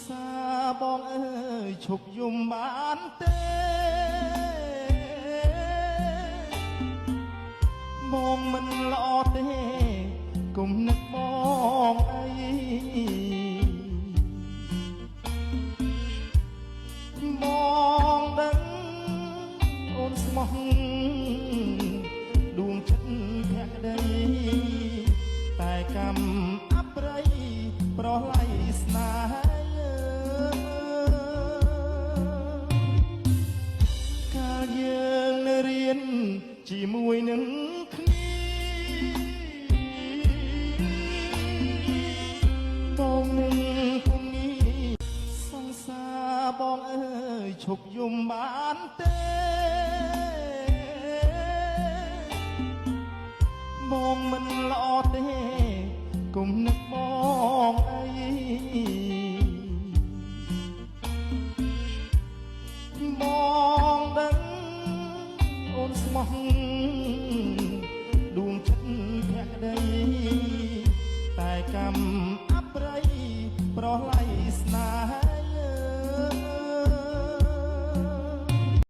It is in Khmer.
សារបងអើយឈប់យំបានទេបងមិនល្អទេគុំនឹកបងអីបងដឹងអូនស្មោះដួងចិត្តភក្តីតែកម្មអប្រិយប្រឡ័យស្នេហ៍កាលយើងនៅរៀនជាមួយនឹងគ្នាបងនឹងគុំងីសង្សារបងអើយឈប់យំបានទេបងមិនល្អទេគុំនឹកបងអីបងដឹងអូនស្មោះដួងចិត្តភក្តីតែកម្ម